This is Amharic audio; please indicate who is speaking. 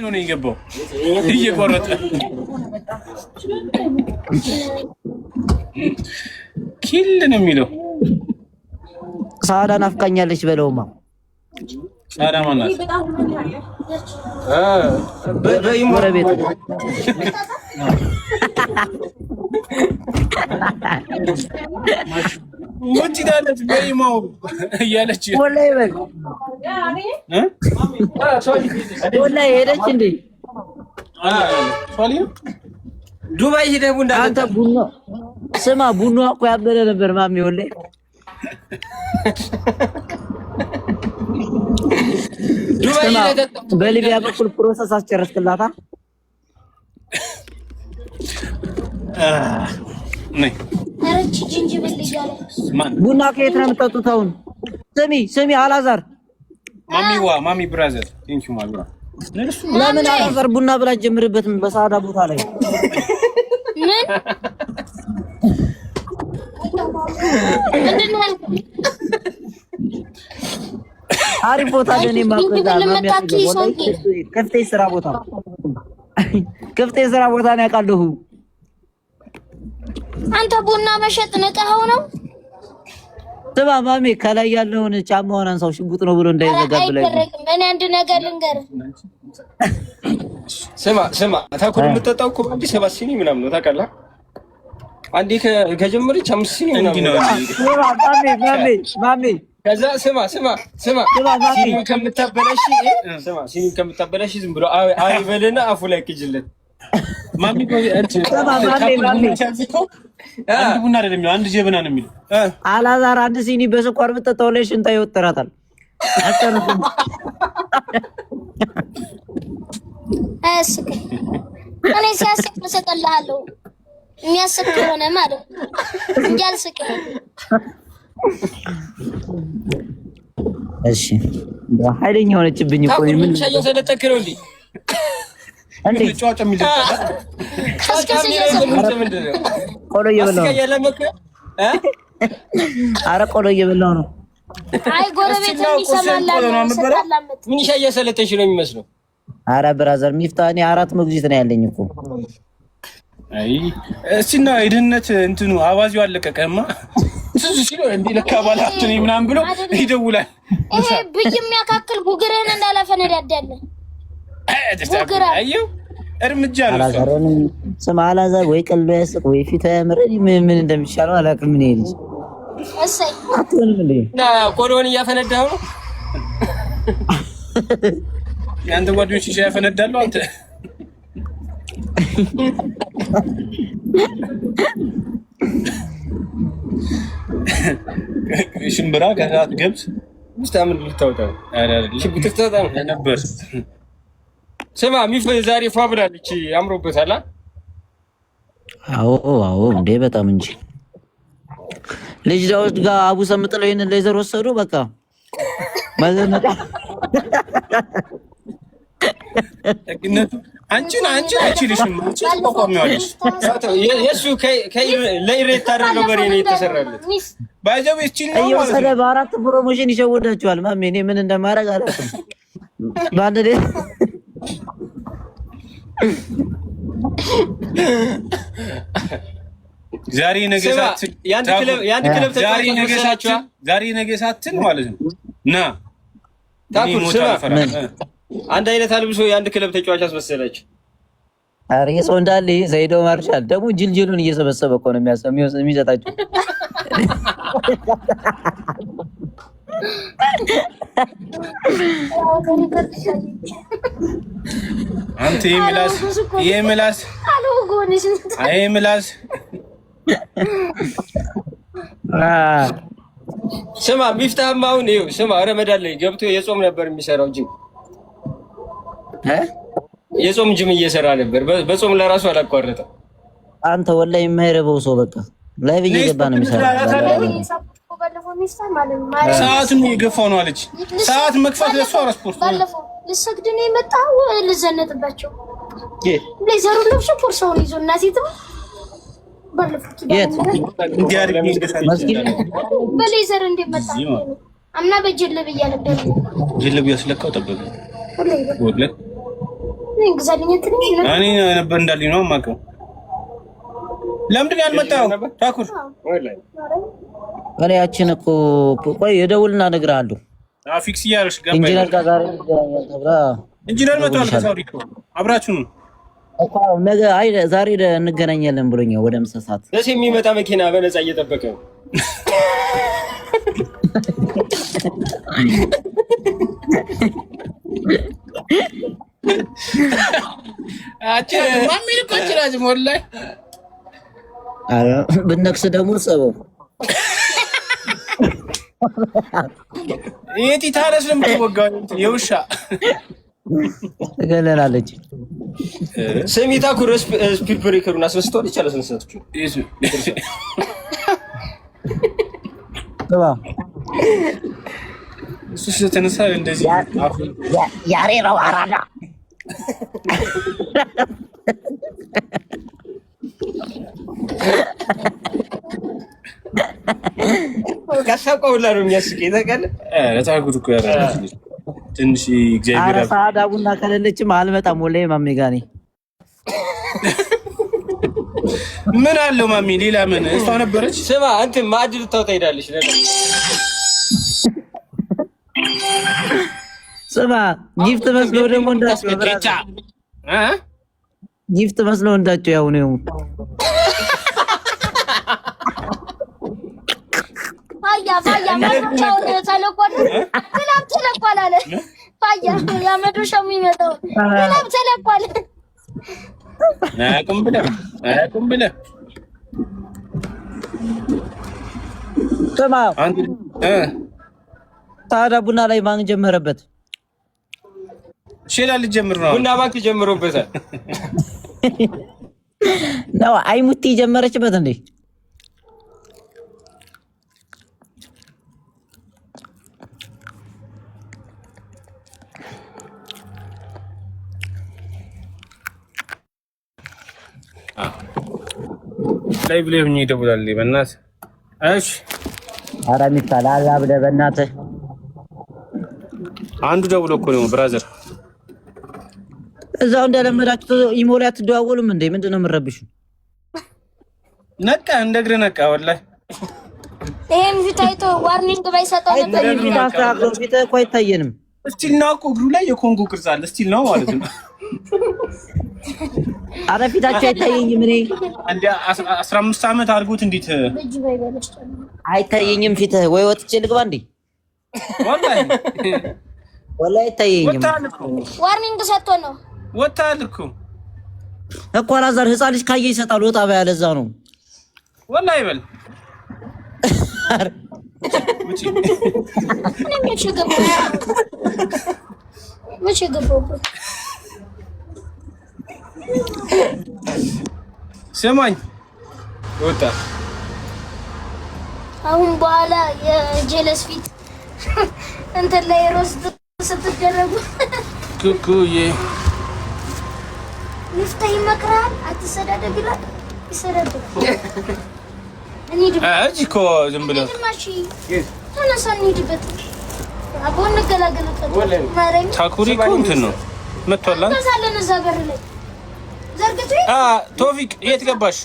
Speaker 1: ነው የገባው እየቆረጠ ኪል ነው የሚለው።
Speaker 2: ሳዳ ናፍቃኛለች በለውማ።
Speaker 1: ሳዳ ማናት?
Speaker 2: በይሞረቤት
Speaker 1: ወጪ ዳለት በይማው እያለች
Speaker 2: ወላሂ በል ወላሂ ሄደች እንዴ?
Speaker 1: ሶሊ
Speaker 3: ዱባይ ሄደው
Speaker 2: አንተ ቡና ስማ፣ ቡና እኮ ያበደ ነበር ማሚ ወላሂ። ዱባይ ሄደው በሊቢያ በኩል ፕሮሰስ አስጨረስክላታ?
Speaker 1: ነይ
Speaker 4: አረች ጅንጅብል ይያለ
Speaker 2: ቡና ከየት ነው የምጠጡት? አሁን ስሚ አላዛር
Speaker 1: ማሚ ብራዘር ቴንክ ዩ ማግራ
Speaker 2: ለምን አላዛር ቡና ብላ ጀምርበትም በሳዳ ቦታ ላይ
Speaker 4: ምን ምንድነው?
Speaker 2: አሪፍ ቦታ ለኔ ማቆዛ ከፍቴ ስራ ቦታ ነው ያውቃለሁ።
Speaker 4: አንተ ቡና መሸጥ ነቀኸው ነው?
Speaker 2: ስማ ማሚ ከላይ ያለውን ጫማውን አንሳው፣ ሽጉጥ ነው ብሎ እንዳይዘጋብልኝ።
Speaker 4: እኔ አንድ ነገር ልንገርህ።
Speaker 3: ስማ ታኩል የምትጠጣው እኮ አንዴ 7 ሲኒ ምናምን ነው ታውቃለህ? አንዴ ከጀመረች 5 ሲኒ ምናምን ነው። ማሚ ከዛ ስማ ሲኒ ከምታበላሽ ዝም ብሎ አይበልና አፉ ላይ ክጅለት
Speaker 1: ማሚ አንድ ቡና አይደለም አንድ ጀበና ነው የሚለው።
Speaker 2: አላዛር አንድ ሲኒ በስኳር ብትጠጣው ላይ ሽንታ ይወጥራታል። አጠርኩ
Speaker 4: አስከ እኔ ሲያስቅ መሰቀልሃለሁ የሚያስቅ ከሆነ ማለት እንጂ አልስቅም።
Speaker 2: እሺ ኃይለኛ ሆነችብኝ እኮ ምን
Speaker 3: ሰለተከረው እንዴ
Speaker 2: እንዴ
Speaker 1: ጫጫ የሚደርስ
Speaker 2: ቆሎ እየበላሁ ኧረ ቆሎ እየበላሁ ነው።
Speaker 4: አይ ጎረቤት እንዲሰማላል
Speaker 3: ምን እያሰለተሽ ነው የሚመስለው?
Speaker 2: ኧረ ብራዘር ሚፍታ እኔ 4 ሞግዚት ነው ያለኝ እኮ።
Speaker 1: አይ እሺና የድህነት እንትኑ አባዚው አለቀቀማ ትዝ ሲሎ እንዴ ለካ ባላችሁ ነኝ ምናምን ብሎ ይደውላል።
Speaker 4: ይሄ ብይ የሚያካክል ጉግርህን እንዳላፈነዳዳለ
Speaker 1: አየው እርምጃ ነው።
Speaker 2: አላዛርን ስማ አላዛር ወይ ቀልዶ ያስቅ ወይ ፊት ያምር ምን እንደሚሻለው አላውቅም። ምን ይልሽ
Speaker 4: እሰይ
Speaker 2: አትሆንም እንዴ
Speaker 3: ቆሎን እያፈነዳው ነው
Speaker 1: ያንተ ጓደኞች ያፈነዳሉ አንተ ሽምብራ ከዛት ገብስ
Speaker 3: ምስታምን ልታወጣው ሽብት ተጣጣ
Speaker 1: ነበር።
Speaker 3: ስማ ሚፍ ዛሬ ፋብራለች አምሮበታል።
Speaker 2: አዎ እንዴ በጣም እንጂ ልጅ ዳውድ ጋር አቡ ሰምጥለው ይሄን ሌዘር ወሰዱ። በቃ ማዘነጣ
Speaker 1: አንቺን አይችልሽም። አንቺ ተቆሚያለሽ
Speaker 3: የሱ ለኢሬት ታደርገው በሬ ነው የተሰራለት
Speaker 1: ባይዘው ይችል ነው ማለት
Speaker 2: ነው። በአራት ፕሮሞሽን ይሸውዳቸዋል። ማሜ እኔ ምን እንደማደርግ አላውቅም። ባንዴ
Speaker 1: ዛሬ ነገ ሳትን ማለት ነው ና
Speaker 3: ታኩል አንድ አይነት አልብሶ የአንድ ክለብ ተጫዋች አስመሰለች።
Speaker 2: ኧረ የሰው እንዳለ ዘይዶ ማርሻል ደግሞ ጅልጅሉን እየሰበሰበ እኮ ነው የሚሰጣቸው።
Speaker 1: አንተ የምላስ
Speaker 3: ስማ ሚፍታህም አሁን ይኸው ስማ ረመዳን ላይ ገብቶ የጾም ነበር የሚሰራው ጅም የጾም ጅም እየሰራ ነበር። በጾም ለራሱ አላቋረጠም።
Speaker 2: አንተ ወላሂ የማይረበው ሰው በቃ ላይ እየገባ ነው የሚሰራው።
Speaker 1: ሰዓቱን የገፋው ነው አለች። ሰዓት መክፈት ለሷ ስፖርት
Speaker 4: ባለፈው ልሰግድ ነው የመጣው ልዘነጥባቸው ሌዘሩ ለብሶ ፖርሳውን ይዞ እና ሴትም ባለፈው በሌዘር እንደመጣ አምና በጀለብ እያለበት
Speaker 1: ጀለብ ያስለካው ጠበቀ ወለ
Speaker 4: ግዛልኝ እንትኔ
Speaker 1: እኔ ነበር እንዳልኝ ነው የማውቀው። ለምንድን ነው ያልመጣው? ታኩር
Speaker 2: እኔ ያችን እኮ ቆይ የደውልና እነግርሃለሁ።
Speaker 1: ፊክስ እያደረግሽ ገባኝ።
Speaker 2: ኢንጂነር ጋር ዛሬ እንገናኛለን ተብላ
Speaker 1: ኢንጂነር መጥቷል ከሳውዲ እኮ አብራችሁ ነው
Speaker 2: እኮ ነገ። አይ ዛሬ እንገናኛለን ብሎኛል ወደ ምሳ ሰዓት።
Speaker 3: ደስ የሚመጣ መኪና በነፃ እየጠበቀ ነው።
Speaker 1: ማሚን እኮ ጭራሽ ሞላኝ።
Speaker 2: አረ ብነክስ ደግሞ ሰበው
Speaker 1: የት ታረስ ነው የምትወጋው? የውሻ
Speaker 2: ትገለላለች።
Speaker 3: ስሚታ ኩረስ ስፒድ ብሬከሩን አስነስተዋል። ይቻላል ሰንሰትኩ
Speaker 2: ተባ
Speaker 1: እሱ ተነሳ እንደዚህ
Speaker 2: ያሬ ነው አራዳ
Speaker 3: ካሳቆው ላይ ነው የሚያስቀኝ ታውቃለህ።
Speaker 1: ለታጉት እኮ ያራራሽ ትንሽ እግዚአብሔር
Speaker 2: አረ ሳዳ ቡና ከሌለችም አልመጣም። ወላሂ ማሚ ጋር ነኝ።
Speaker 1: ምን አለው ማሚ? ሌላ ምን እሷ ነበረች።
Speaker 3: ስማ እንትን ማዕድ ልታወጣ ሄዳለች።
Speaker 2: ስማ ጊፍት መስሎ ደግሞ እንዳቸው ጊፍት መስሎ እንዳቸው ያው ነው
Speaker 4: ፋያ መዶሻው ተለቆለ ክላብ ተለቆለ አለ ፋያ ያ መዶሻው የሚመጣው ክላብ ተለቆለ
Speaker 1: አቁም ብለህ
Speaker 2: ስማ ታዲያ ቡና ላይ ማን ጀመረበት?
Speaker 1: ሼላ ልጀምር ነው።
Speaker 3: ቡና ባንክ ጀምሮበታል
Speaker 2: ነው አይሙቲ ጀመረችበት እንዴ?
Speaker 1: ላይ ብለ ሆኜ ይደውላል በእናትህ። እሺ
Speaker 2: ኧረ ሚታላላ ብለህ በእናትህ
Speaker 1: አንዱ ደውሎ እኮ ነው ብራዘር።
Speaker 2: እዛው እንደለመዳችሁ ኢሞላ አትደዋወሉም እንዴ? ምንድነው የምረብሹ?
Speaker 1: ነቃ እንደግረ ነቃ ወላሂ።
Speaker 4: ይሄን ቪታይቶ ዋርኒንግ ባይሰጠው ነበር።
Speaker 2: ቪታ አስተካክሎ ቪታ እኮ አይታየንም።
Speaker 1: ስቲል ነው እኮ እግሩ ላይ የኮንጎ ቅርጽ አለ። ስቲል ነው ማለት ነው።
Speaker 2: አረ ፊታችሁ አይታየኝም። እኔ
Speaker 1: አንዴ 15 ዓመት አድርጎት እንዴት
Speaker 2: አይታየኝም ፊትህ? ወይ ወጥቼ ልግባ እንዴ? ወላሂ አይታየኝም።
Speaker 4: ዋርኒንግ ሰጥቶ ነው
Speaker 1: ወጣል እኮ
Speaker 2: አላዛር ህፃን ልጅ ካየ ይሰጣል። ወጣ ባያለ እዛ ነው
Speaker 1: ወላሂ በል
Speaker 4: መቼ ገባሁበት?
Speaker 1: ስማኝ ወጣ
Speaker 4: አሁን በኋላ የጀለስ ፊት እንትን ላይ ሮስት ስትደረጉ
Speaker 1: ኩኩዬ
Speaker 4: ይፍታ ይመክራል። አትሰዳደብ ይላል። ይሰዳደብ
Speaker 1: እዚህ እኮ ዝም ብለው
Speaker 4: ተነሳ እንሂድበት። አቦን እንገላገልበት።
Speaker 1: ታኩሪ እኮ እንትን ነው መጥቷል።
Speaker 4: እዛ በር ላይ ዘርግቶ
Speaker 1: ቶፊቅ የት ገባሽ?